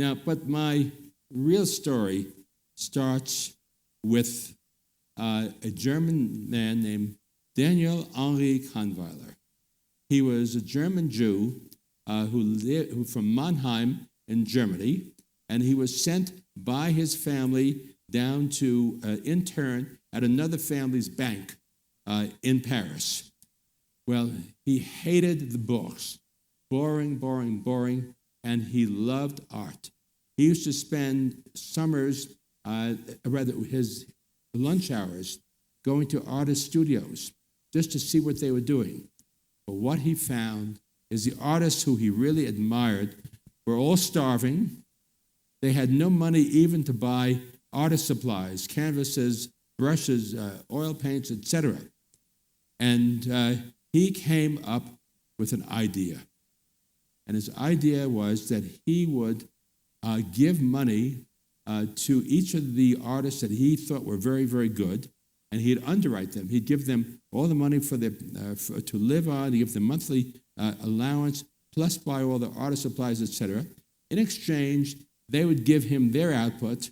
Now, but my real story starts with a German man named Daniel Henri Kahnweiler. He was a German Jew who from Mannheim in Germany, and he was sent by his family down to intern at another family's bank in Paris. Well, he hated the books. Boring, boring, boring, and he loved art. He used to spend summers, his lunch hours, going to artist studios just to see what they were doing. But what he found is the artists who he really admired were all starving. They had no money even to buy artist supplies, canvases, brushes, oil paints, etc. And he came up with an idea. And his idea was that he would give money to each of the artists that he thought were very, very good, and he'd underwrite them. He'd give them all the money to live on, he'd give them monthly allowance, plus buy all the artist supplies, etc. In exchange, they would give him their output,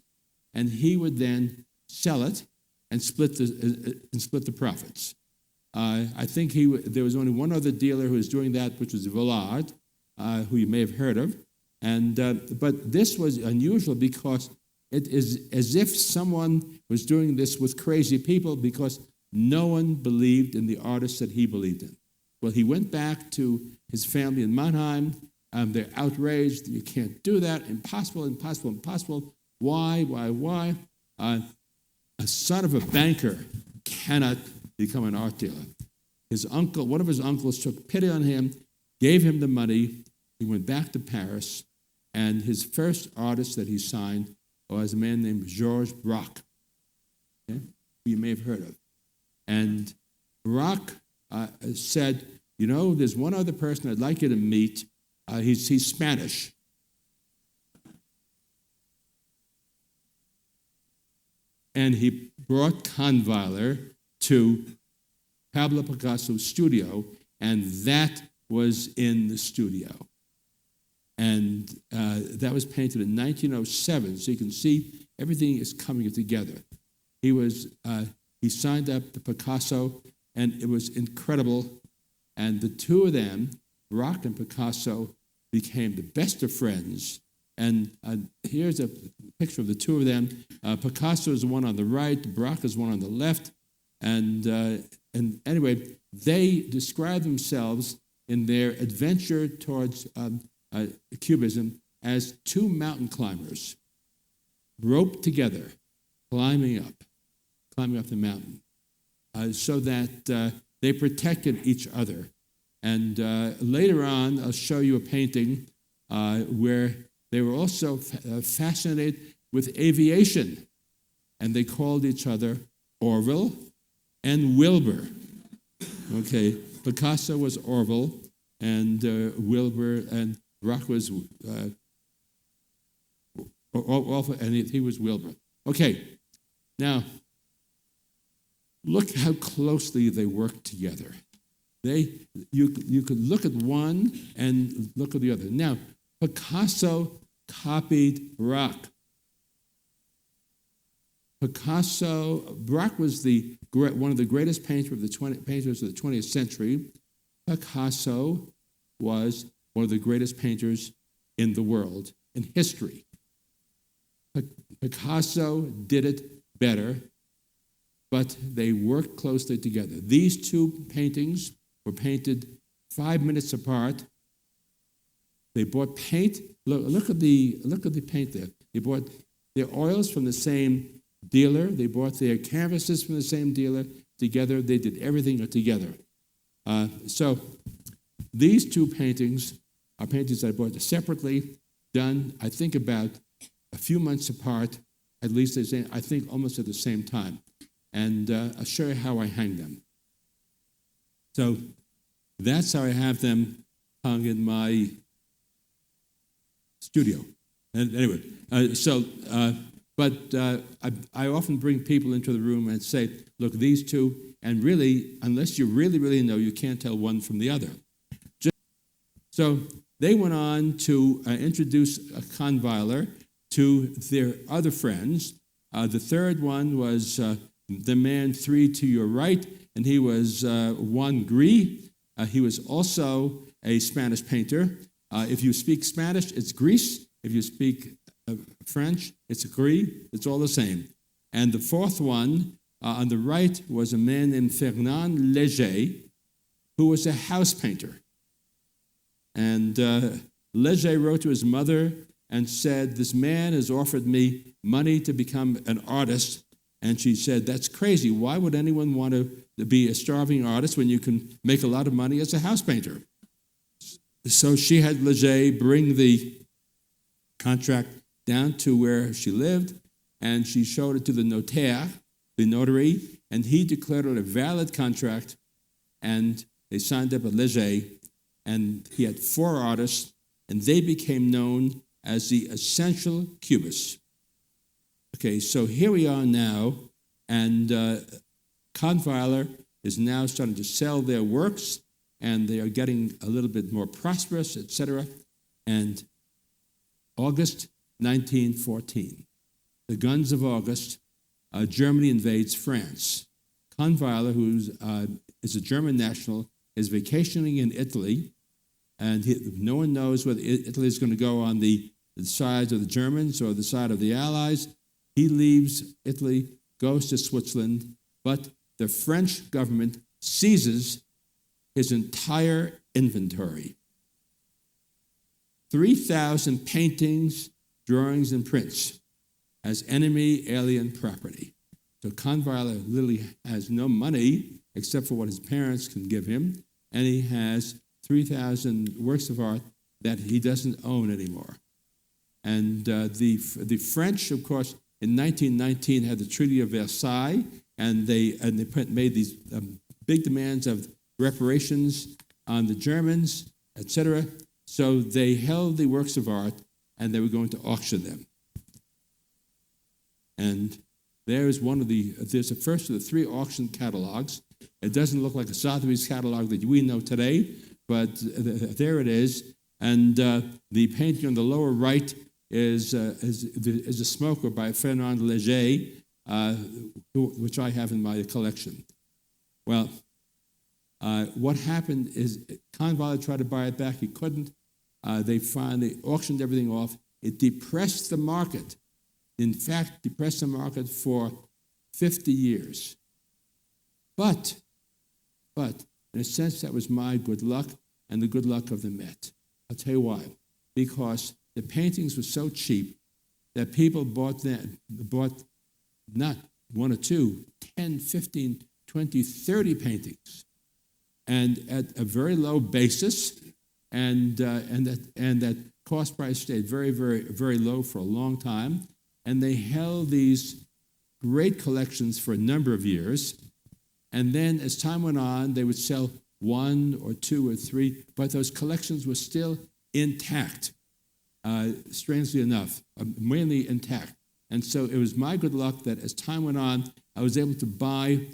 and he would then sell it and split the profits. I think there was only one other dealer who was doing that, which was Villard, who you may have heard of. But this was unusual because it is as if someone was doing this with crazy people because no one believed in the artists that he believed in. Well, he went back to his family in Mannheim. They're outraged. You can't do that. Impossible, impossible, impossible. Why? A son of a banker cannot become an art dealer. One of his uncles took pity on him, gave him the money. He went back to Paris, and his first artist that he signed was a man named Georges Braque, who you may have heard of. And Braque said, there's one other person I'd like you to meet. He's Spanish. And he brought Kahnweiler to Pablo Picasso's studio, and that was in the studio. And that was painted in 1907, so you can see everything is coming together. He signed up to Picasso, and it was incredible. And the two of them, Braque and Picasso, became the best of friends. And here's a picture of the two of them. Picasso is the one on the right, Braque is one on the left. And anyway, they describe themselves in their adventure towards Cubism as two mountain climbers, roped together, climbing up the mountain, so that they protected each other. And later on, I'll show you a painting where they were also fascinated with aviation, and they called each other Orville and Wilbur. Okay, Picasso was Orville, and Wilbur, and Braque was and he was Wilbur. Okay, now look how closely they worked together. You could look at one and look at the other. Now, Picasso copied Braque. Braque was one of the greatest painters of the 20th century. Picasso was one of the greatest painters in the world, in history. Picasso did it better, but they worked closely together. These two paintings were painted 5 minutes apart. They bought paint. Look at the paint there. They bought their oils from the same dealer. They bought their canvases from the same dealer. Together, they did everything together. So these two paintings are paintings I bought separately, done, I think, about a few months apart, at least I think almost at the same time. And I'll show you how I hang them. So that's how I have them hung in my studio. And anyway, I often bring people into the room and say, look, these two, and really, unless you really, really know, you can't tell one from the other. So they went on to introduce a Kahnweiler to their other friends. The third one was the man three to your right, and he was Juan Gris. He was also a Spanish painter. If you speak Spanish, it's Gris. If you speak French, it's Gris. It's all the same. And the fourth one on the right was a man named Fernand Léger, who was a house painter. And Léger wrote to his mother and said, "This man has offered me money to become an artist." And she said, "That's crazy. Why would anyone want to be a starving artist when you can make a lot of money as a house painter?" So she had Léger bring the contract down to where she lived, and she showed it to the notaire, the notary, and he declared it a valid contract, and they signed up with Léger, and he had 4 artists, and they became known as the essential Cubists. Okay, so here we are now, and Kahnweiler is now starting to sell their works, and they are getting a little bit more prosperous, etc. And August 1914, the guns of August, Germany invades France. Kahnweiler, who is a German national, is vacationing in Italy, and no one knows whether Italy is going to go on the side of the Germans or the side of the Allies. He leaves Italy, goes to Switzerland, but the French government seizes his entire inventory. 3,000 paintings, drawings, and prints as enemy alien property. So Kahnweiler literally has no money except for what his parents can give him, and he has 3,000 works of art that he doesn't own anymore. And the French, of course, in 1919 had the Treaty of Versailles, and they made these big demands of reparations on the Germans, etc. So they held the works of art, and they were going to auction them. And there's the first of the 3 auction catalogs. It doesn't look like a Sotheby's catalog that we know today, but there it is. And the painting on the lower right is a Smoker by Fernand Léger, which I have in my collection. Well, what happened is Kahnweiler tried to buy it back. He couldn't. They finally auctioned everything off. It depressed the market. In fact, depressed the market for 50 years. But, in a sense, that was my good luck and the good luck of the Met. I'll tell you why. Because the paintings were so cheap that people bought not 1 or 2, 10, 15, 20, 30 paintings, and at a very low basis, and that cost price stayed very, very, very low for a long time, and they held these great collections for a number of years, and then as time went on, they would sell 1 or 2 or 3, but those collections were still intact, strangely enough, mainly intact. And so it was my good luck that as time went on, I was able to buy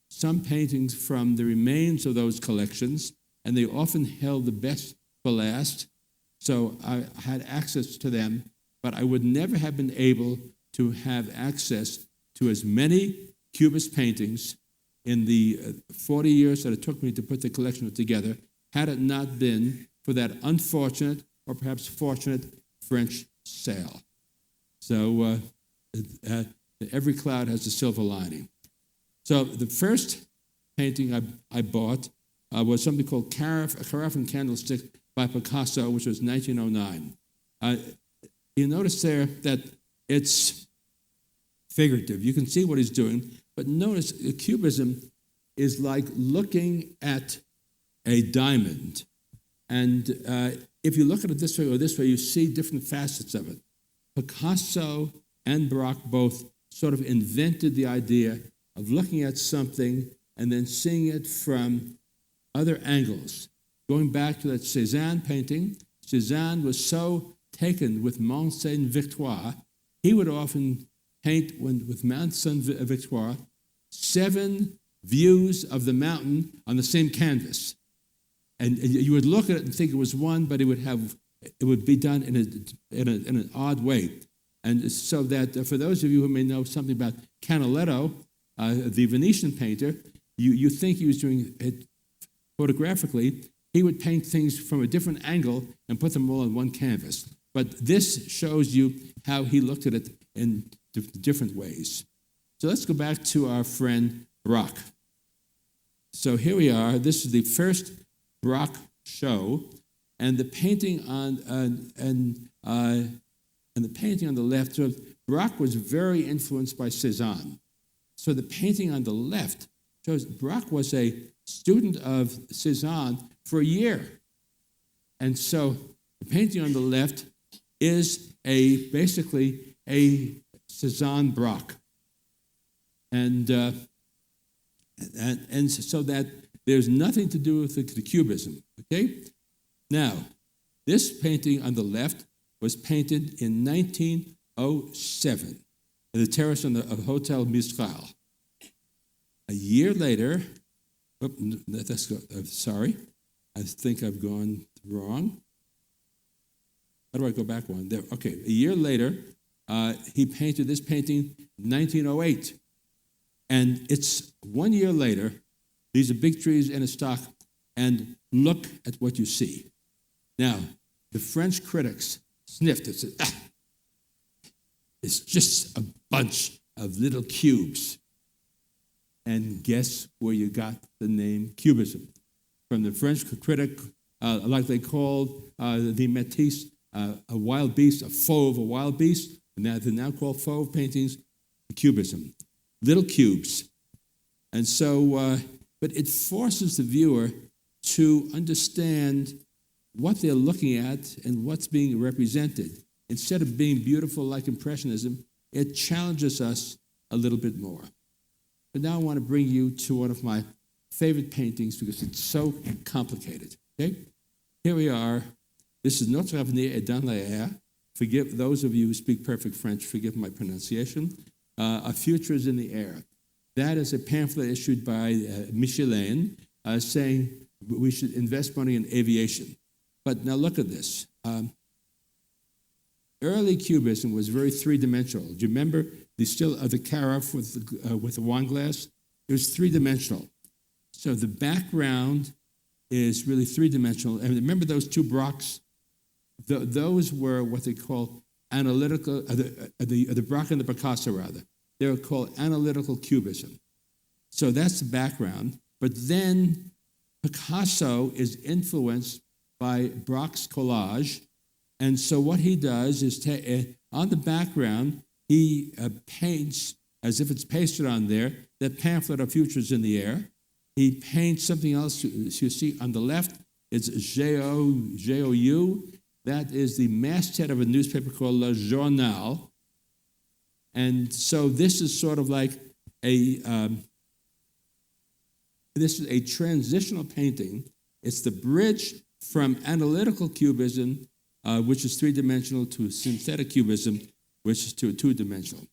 some paintings from the remains of those collections, and they often held the best for last, so I had access to them, but I would never have been able to have access to as many Cubist paintings in the 40 years that it took me to put the collection together, had it not been for that unfortunate, or perhaps fortunate, French sale. So every cloud has a silver lining. So the first painting I bought was something called Carafe and Candlestick by Picasso, which was 1909. You notice there that it's figurative. You can see what he's doing, but notice Cubism is like looking at a diamond. And if you look at it this way or this way, you see different facets of it. Picasso and Braque both sort of invented the idea of looking at something and then seeing it from other angles. Going back to that Cézanne painting, Cézanne was so taken with Mont Sainte-Victoire, he would often paint with Mont Sainte-Victoire 7 views of the mountain on the same canvas. And you would look at it and think it was one, but it would be done in an odd way. And so that for those of you who may know something about Canaletto, the Venetian painter, you think he was doing it photographically. He would paint things from a different angle and put them all on one canvas. But this shows you how he looked at it in different ways. So let's go back to our friend Braque. So here we are. This is the first Braque show, and the painting on the painting on the left. So Braque was very influenced by Cézanne. So the painting on the left shows Braque was a student of Cézanne for a year, and so the painting on the left is basically a Cézanne Braque, and so that there's nothing to do with the Cubism. Okay, now this painting on the left was painted in 1907 at the terrace of Hotel Mistral. A year later, sorry, I think I've gone wrong. How do I go back one? There. Okay, a year later, he painted this painting in 1908. And it's 1 year later, these are big trees in a stock, and look at what you see. Now, the French critics sniffed and said, it's just a bunch of little cubes. And guess where you got the name Cubism? From the French critic, like they called the Matisse, a wild beast, a fauve, a wild beast, and they're now called fauve paintings, Cubism. Little cubes. And so, but it forces the viewer to understand what they're looking at and what's being represented. Instead of being beautiful like Impressionism, it challenges us a little bit more. But now I want to bring you to one of my favorite paintings because it's so complicated. Okay? Here we are. This is Notre Avenir est dans l'air. Forgive those of you who speak perfect French, forgive my pronunciation. A future is in the air. That is a pamphlet issued by Michelin saying we should invest money in aviation. But now look at this. Early Cubism was very three-dimensional. Do you remember the carafe with the wine glass? It was three-dimensional. So the background is really three-dimensional. And remember those two Braques? Those were what they call analytical, the Braque and the Picasso, rather. They were called analytical cubism. So that's the background. But then Picasso is influenced by Braque's collage. And so what he does is, on the background, he paints, as if it's pasted on there, that pamphlet of Futures in the Air. He paints something else you see on the left. It's G-O-U. That is the masthead of a newspaper called Le Journal. And so this is sort of like this is a transitional painting. It's the bridge from analytical cubism, which is three-dimensional, to synthetic cubism, which is two-dimensional.